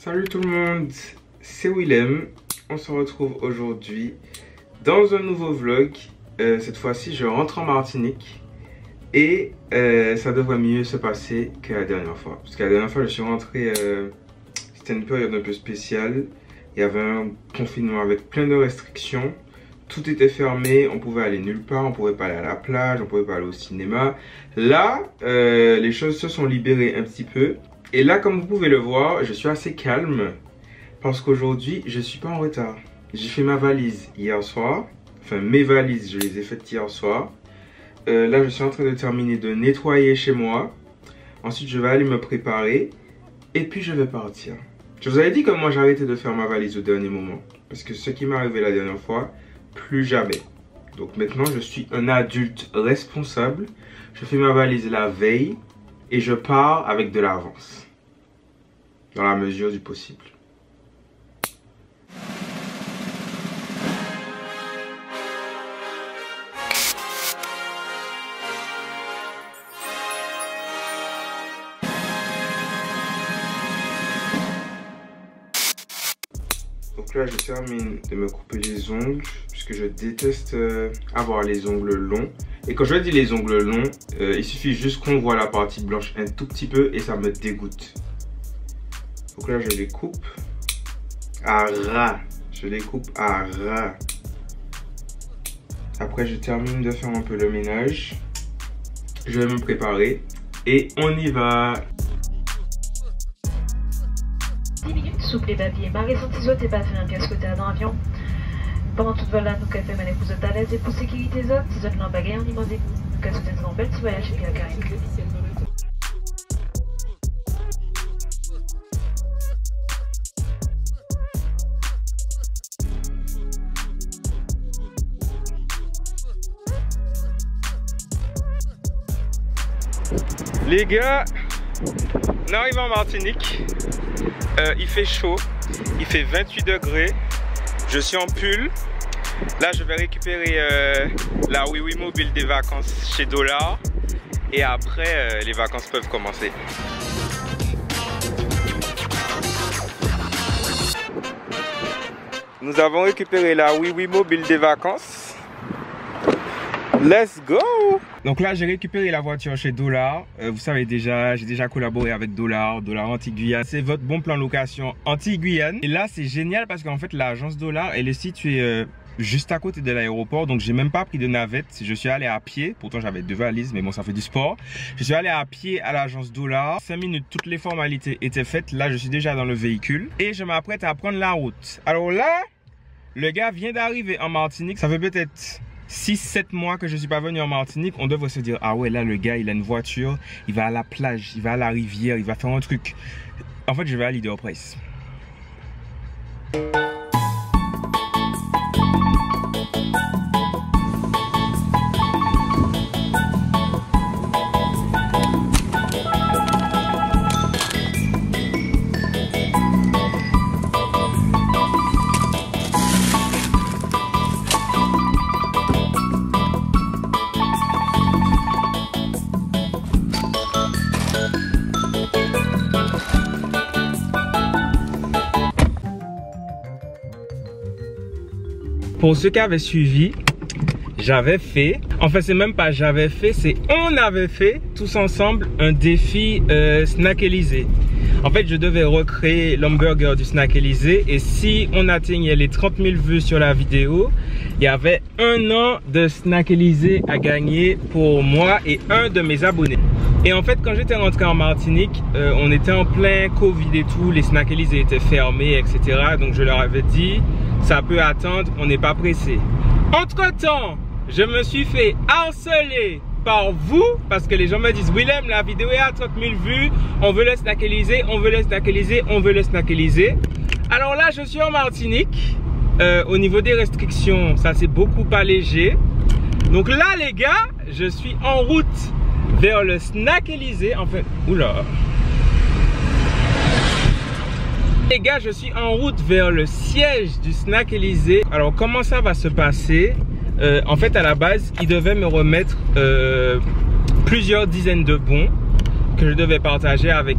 Salut tout le monde, c'est Willem. On se retrouve aujourd'hui dans un nouveau vlog. Cette fois-ci, je rentre en Martinique et ça devrait mieux se passer que la dernière fois. Parce que la dernière fois, je suis rentré, c'était une période un peu spéciale. Il y avait un confinement avec plein de restrictions. Tout était fermé, on pouvait aller nulle part, on pouvait pas aller à la plage, on pouvait pas aller au cinéma. Là, les choses se sont libérées un petit peu. Et là, comme vous pouvez le voir, je suis assez calme parce qu'aujourd'hui, je suis pas en retard. J'ai fait ma valise hier soir. Enfin, mes valises, je les ai faites hier soir. Là, je suis en train de terminer de nettoyer chez moi. Ensuite, je vais aller me préparer. Et puis, je vais partir. Je vous avais dit que moi, j'arrêtais de faire ma valise au dernier moment. Parce que ce qui m'est arrivé la dernière fois, plus jamais. Donc maintenant, je suis un adulte responsable. Je fais ma valise la veille. Et je pars avec de l'avance. Dans la mesure du possible. Donc là, je termine de me couper les ongles. Puisque je déteste avoir les ongles longs. Et quand je dis les ongles longs, il suffit juste qu'on voit la partie blanche un tout petit peu et ça me dégoûte. Donc là, je les coupe à ras. Je les coupe à ras. Après, je termine de faire un peu le ménage. Je vais me préparer et on y va. 10 minutes, souple et babier. Marie Santizo, t'es pas fait un casque t'es dans l'avion. Pendant toute vol là, nous café mané vous êtes à l'aise et pour sécurité autres, si vous êtes en bagaille, on y demande que vous êtes en bel petit voyage et puis la carrière. Les gars, on arrive en Martinique. Il fait chaud, il fait 28 degrés. Je suis en pull. Là, je vais récupérer la WiWi mobile des vacances chez Dollar. Et après, les vacances peuvent commencer. Nous avons récupéré la WiWi mobile des vacances. Let's go! Donc là, j'ai récupéré la voiture chez Dollar. Vous savez déjà, j'ai déjà collaboré avec Dollar Antilles-Guyane. C'est votre bon plan location Antilles-Guyane. Et là, c'est génial parce qu'en fait, l'agence Dollar, elle est située juste à côté de l'aéroport. Donc, j'ai même pas pris de navette. Je suis allé à pied. Pourtant, j'avais 2 valises, mais bon, ça fait du sport. Je suis allé à pied à l'agence Dollar. 5 minutes, toutes les formalités étaient faites. Là, je suis déjà dans le véhicule. Et je m'apprête à prendre la route. Alors là, le gars vient d'arriver en Martinique. Ça fait peut-être 6-7 mois que je suis pas venu en Martinique. On devrait se dire, ah ouais, là le gars il a une voiture, il va à la plage, il va à la rivière, il va faire un truc. En fait, je vais à Leader Price. Pour ceux qui avaient suivi, j'avais fait, enfin c'est même pas j'avais fait, c'est on avait fait tous ensemble un défi Snack Élysée. En fait, je devais recréer l'hamburger du Snack Élysée et si on atteignait les 30 000 vues sur la vidéo, il y avait 1 an de Snack Élysée à gagner pour moi et un de mes abonnés. Et en fait, quand j'étais rentré en Martinique, on était en plein Covid et tout, les Snack Élysée étaient fermés, etc. Donc je leur avais dit, ça peut attendre, on n'est pas pressé. Entre-temps, je me suis fait harceler par vous parce que les gens me disent, Willem, la vidéo est à 30 000 vues, on veut le Snack Élysée, on veut le Snack Élysée, on veut le Snack Élysée. Alors là, je suis en Martinique. Au niveau des restrictions, ça s'est beaucoup allégé. Donc là, les gars, je suis en route vers le Snack Élysée. Enfin, oula. Les gars, je suis en route vers le siège du Snack Élysée. Alors, comment ça va se passer? En fait, à la base, ils devaient me remettre plusieurs dizaines de bons. que je devais partager avec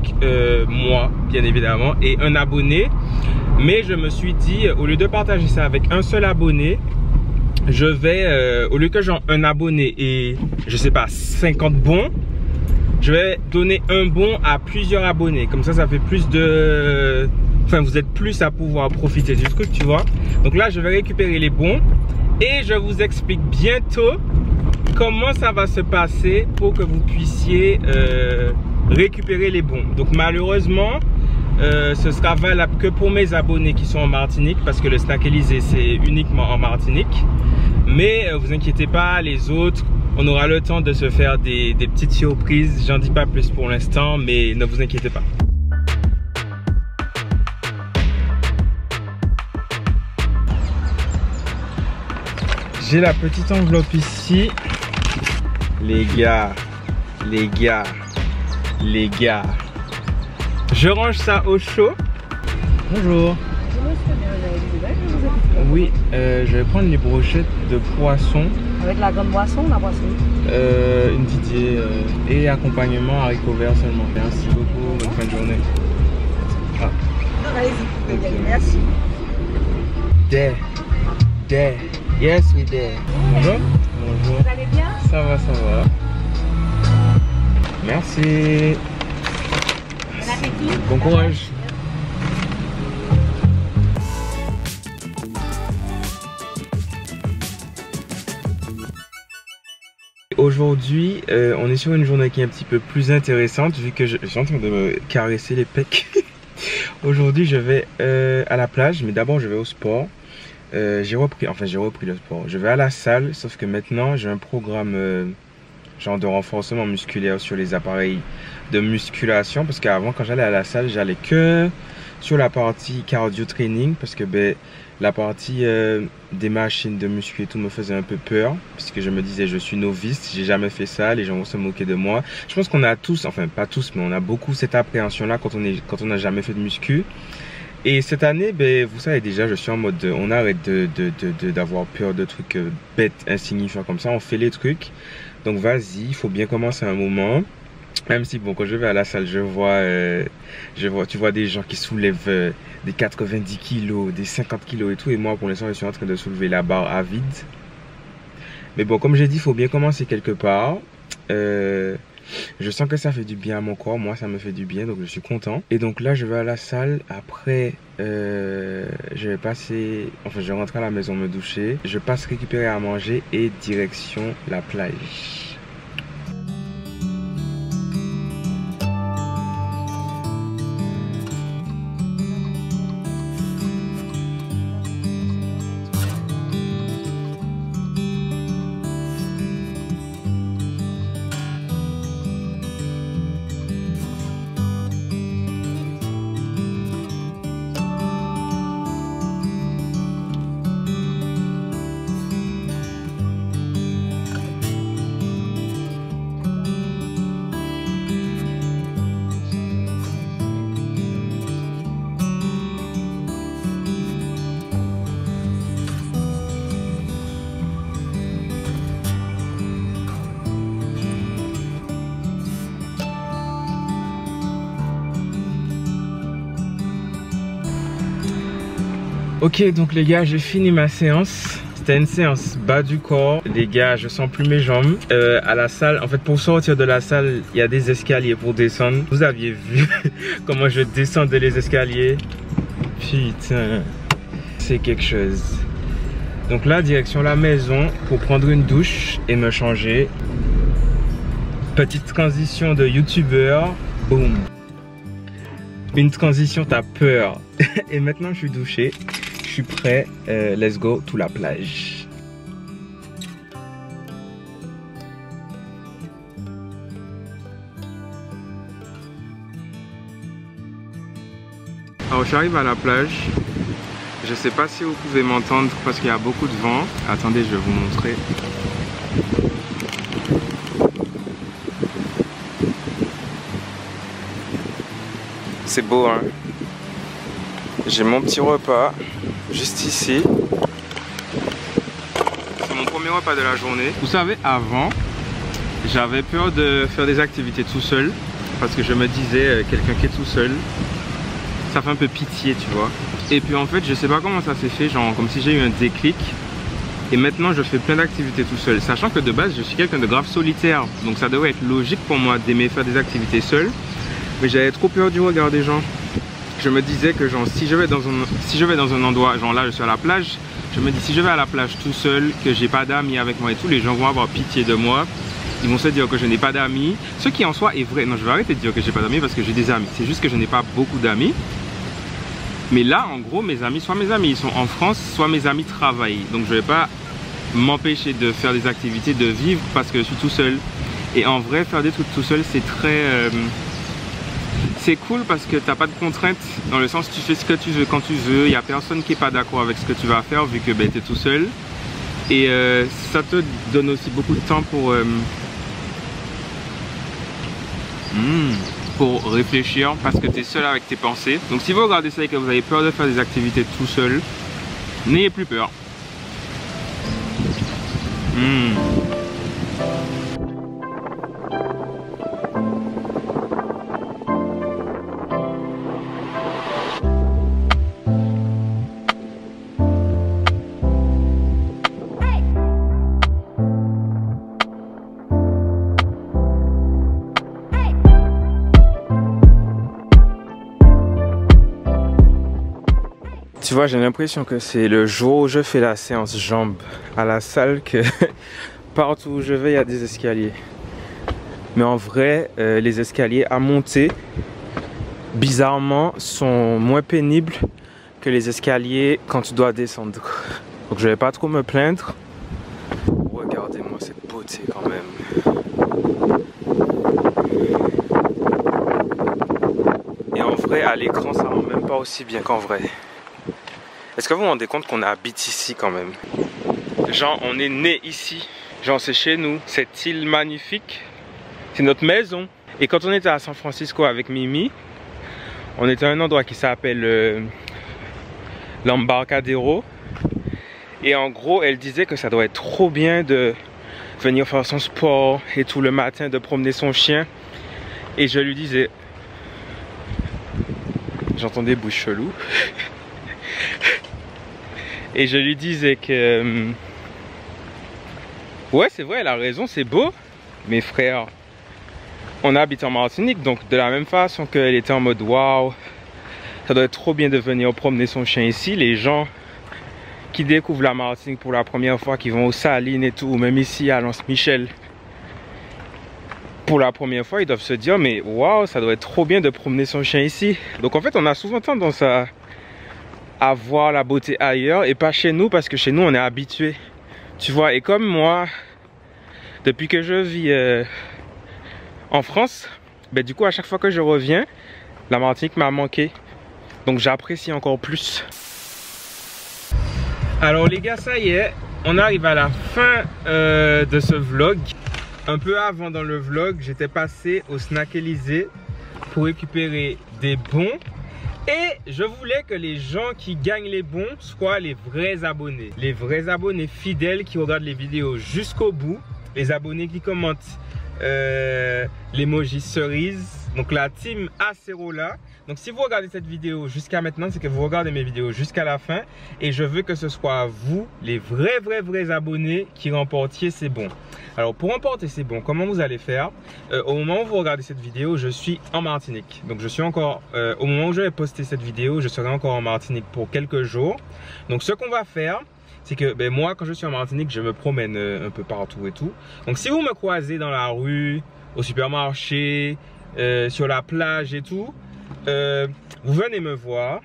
moi, bien évidemment, et un abonné. Mais je me suis dit, au lieu de partager ça avec un seul abonné, je vais, au lieu que j'ai un abonné et, je sais pas, 50 bons, je vais donner un bon à plusieurs abonnés. Comme ça fait plus de... Enfin, vous êtes plus à pouvoir profiter du truc, tu vois. Donc là, je vais récupérer les bons et je vous explique bientôt comment ça va se passer pour que vous puissiez récupérer les bons. Donc malheureusement, ce sera valable que pour mes abonnés qui sont en Martinique, parce que le Snack Élysée c'est uniquement en Martinique. Mais vous inquiétez pas, les autres, on aura le temps de se faire des petites surprises. J'en dis pas plus pour l'instant, mais ne vous inquiétez pas. J'ai la petite enveloppe ici. Les gars, je range ça au chaud. Bonjour. Oui, je vais prendre les brochettes de poisson. Avec la grande boisson ou la boisson? Une Didier et accompagnement haricots verts seulement. Merci beaucoup, bonne fin de journée. Ah. Allez-y, okay. Merci. There. Yes, we there. Bonjour. Bonjour. Vous allez bien? Ça va. Merci. Bon appétit. Bon courage. Aujourd'hui, on est sur une journée qui est un petit peu plus intéressante vu que je suis en train de me caresser les pecs. Aujourd'hui, je vais à la plage, mais d'abord je vais au sport. J'ai repris le sport. Je vais à la salle, sauf que maintenant j'ai un programme genre de renforcement musculaire sur les appareils de musculation, parce qu'avant quand j'allais à la salle, j'allais que sur la partie cardio training, parce que la partie des machines de muscu et tout me faisait un peu peur, puisque je me disais je suis novice, j'ai jamais fait ça, les gens vont se moquer de moi. Je pense qu'on a tous, enfin pas tous, mais on a beaucoup cette appréhension là quand on n'a jamais fait de muscu. Et cette année, vous savez déjà, je suis en mode on arrête d'avoir peur de trucs bêtes, insignifiants comme ça, on fait les trucs. Donc vas-y, il faut bien commencer un moment. Même si bon, quand je vais à la salle, tu vois des gens qui soulèvent des 90 kilos, des 50 kilos et tout. Et moi, pour l'instant, je suis en train de soulever la barre à vide. Mais bon, comme j'ai dit, il faut bien commencer quelque part. Je sens que ça fait du bien à mon corps. Moi, ça me fait du bien, donc je suis content. Et donc là, je vais à la salle. Après, je vais rentrer à la maison me doucher. Je passe récupérer à manger et direction la plage. Ok, donc les gars, j'ai fini ma séance. C'était une séance bas du corps. Les gars, je sens plus mes jambes. À la salle, en fait, pour sortir de la salle, il y a des escaliers pour descendre. Vous aviez vu comment je descendais les escaliers? Putain, c'est quelque chose. Donc là, direction la maison pour prendre une douche et me changer. Petite transition de youtubeur. Boum. Une transition, t'as peur. Et maintenant, je suis douché. Je suis prêt, let's go to la plage. Alors j'arrive à la plage. Je sais pas si vous pouvez m'entendre parce qu'il y a beaucoup de vent. Attendez, je vais vous montrer. C'est beau, hein? J'ai mon petit repas juste ici. C'est mon premier repas de la journée. Vous savez, avant, j'avais peur de faire des activités tout seul parce que je me disais, quelqu'un qui est tout seul, ça fait un peu pitié, tu vois. Et puis en fait, je sais pas comment ça s'est fait, genre comme si j'ai eu un déclic. Et maintenant, je fais plein d'activités tout seul. Sachant que de base, je suis quelqu'un de grave solitaire. Donc ça devrait être logique pour moi d'aimer faire des activités seul. Mais j'avais trop peur du regard des gens. Je me disais que genre, si je vais dans un endroit, genre là, je suis à la plage. Je me dis, si je vais à la plage tout seul, que j'ai pas d'amis avec moi et tout, les gens vont avoir pitié de moi. Ils vont se dire que je n'ai pas d'amis. Ce qui en soi est vrai. Non, je vais arrêter de dire que j'ai pas d'amis parce que j'ai des amis. C'est juste que je n'ai pas beaucoup d'amis. Mais là, en gros, mes amis, soit mes amis ils sont en France, soit mes amis travaillent. Donc je vais pas m'empêcher de faire des activités, de vivre parce que je suis tout seul. Et en vrai, faire des trucs tout seul, c'est très... c'est cool parce que t'as pas de contraintes. Dans le sens, tu fais ce que tu veux quand tu veux. Il n'y a personne qui est pas d'accord avec ce que tu vas faire vu que ben, tu es tout seul. Et ça te donne aussi beaucoup de temps pour réfléchir parce que tu es seul avec tes pensées. Donc si vous regardez ça et que vous avez peur de faire des activités tout seul, n'ayez plus peur. Tu vois, j'ai l'impression que c'est le jour où je fais la séance jambes à la salle que partout où je vais, il y a des escaliers. Mais en vrai, les escaliers à monter, bizarrement, sont moins pénibles que les escaliers quand tu dois descendre. Donc je vais pas trop me plaindre. Regardez-moi cette beauté quand même. Et en vrai, à l'écran, ça rend même pas aussi bien qu'en vrai. Est-ce que vous vous rendez compte qu'on habite ici quand même? Genre, on est né ici. Genre, c'est chez nous. Cette île magnifique, c'est notre maison. Et quand on était à San Francisco avec Mimi, on était à un endroit qui s'appelle l'Embarcadero. Et en gros, elle disait que ça doit être trop bien de venir faire son sport et tout le matin, de promener son chien. Et je lui disais... J'entends des bouches cheloues. Et je lui disais que... ouais, c'est vrai, elle a raison, c'est beau. Mais frère, on habite en Martinique, donc de la même façon qu'elle était en mode waouh, ça doit être trop bien de venir promener son chien ici. Les gens qui découvrent la Martinique pour la première fois, qui vont aux Salines et tout, ou même ici à Lens-Michel, pour la première fois, ils doivent se dire mais waouh, ça doit être trop bien de promener son chien ici. Donc en fait, on a souvent tendance à voir la beauté ailleurs et pas chez nous parce que chez nous on est habitué, tu vois. Et comme moi, depuis que je vis en France, ben du coup à chaque fois que je reviens, la Martinique m'a manqué, donc j'apprécie encore plus. Alors les gars, ça y est, on arrive à la fin de ce vlog. Un peu avant dans le vlog, j'étais passé au Snack Élysée pour récupérer des bons. Et je voulais que les gens qui gagnent les bons soient les vrais abonnés. Les vrais abonnés fidèles qui regardent les vidéos jusqu'au bout. Les abonnés qui commentent l'emoji cerise. Donc la team Acerola. Donc si vous regardez cette vidéo jusqu'à maintenant, c'est que vous regardez mes vidéos jusqu'à la fin. Et je veux que ce soit vous, les vrais abonnés, qui remportiez ces bons. Alors pour remporter ces bons, comment vous allez faire? Au moment où vous regardez cette vidéo, je suis en Martinique. Donc je suis encore, au moment où je vais poster cette vidéo, je serai encore en Martinique pour quelques jours. Donc ce qu'on va faire, c'est que ben, moi quand je suis en Martinique, je me promène un peu partout et tout. Donc si vous me croisez dans la rue, au supermarché, sur la plage et tout, vous venez me voir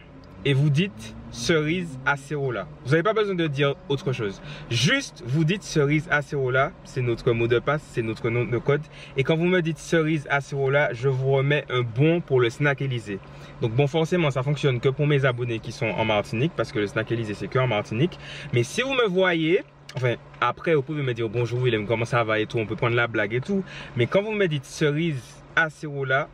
et vous dites cerise Acerola. Vous n'avez pas besoin de dire autre chose. Juste vous dites cerise Acerola, c'est notre mot de passe, c'est notre nom de code. Et quand vous me dites cerise Acerola, je vous remets un bon pour le Snack Élysée. Donc bon, forcément ça fonctionne que pour mes abonnés qui sont en Martinique, parce que le Snack Élysée c'est que en Martinique. Mais si vous me voyez, enfin après vous pouvez me dire bonjour Willem, comment ça va et tout, on peut prendre la blague et tout. Mais quand vous me dites cerise Acerola,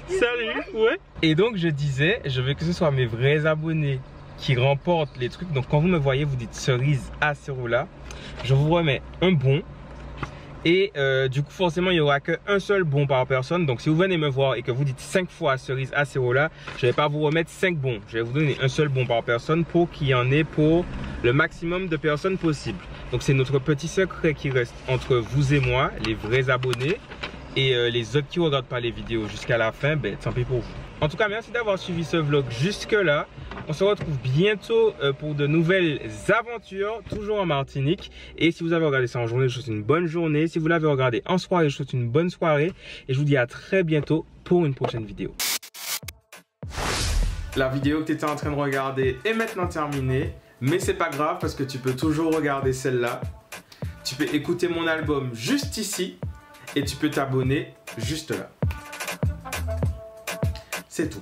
salut, ouais. Et donc je disais, je veux que ce soit mes vrais abonnés qui remportent les trucs. Donc quand vous me voyez, vous dites cerise Acerola, je vous remets un bon. Et du coup forcément il n'y aura qu'un seul bon par personne. Donc si vous venez me voir et que vous dites 5 fois cerise acerola, je ne vais pas vous remettre 5 bons. Je vais vous donner un seul bon par personne pour qu'il y en ait pour le maximum de personnes possible. Donc c'est notre petit secret qui reste entre vous et moi, les vrais abonnés. Et les autres qui ne regardent pas les vidéos jusqu'à la fin, ben tant pis pour vous. En tout cas, merci d'avoir suivi ce vlog jusque là. On se retrouve bientôt pour de nouvelles aventures, toujours en Martinique. Et si vous avez regardé ça en journée, je vous souhaite une bonne journée. Si vous l'avez regardé en soirée, je vous souhaite une bonne soirée. Et je vous dis à très bientôt pour une prochaine vidéo. La vidéo que tu étais en train de regarder est maintenant terminée. Mais c'est pas grave parce que tu peux toujours regarder celle-là. Tu peux écouter mon album juste ici. Et tu peux t'abonner juste là. C'est tout.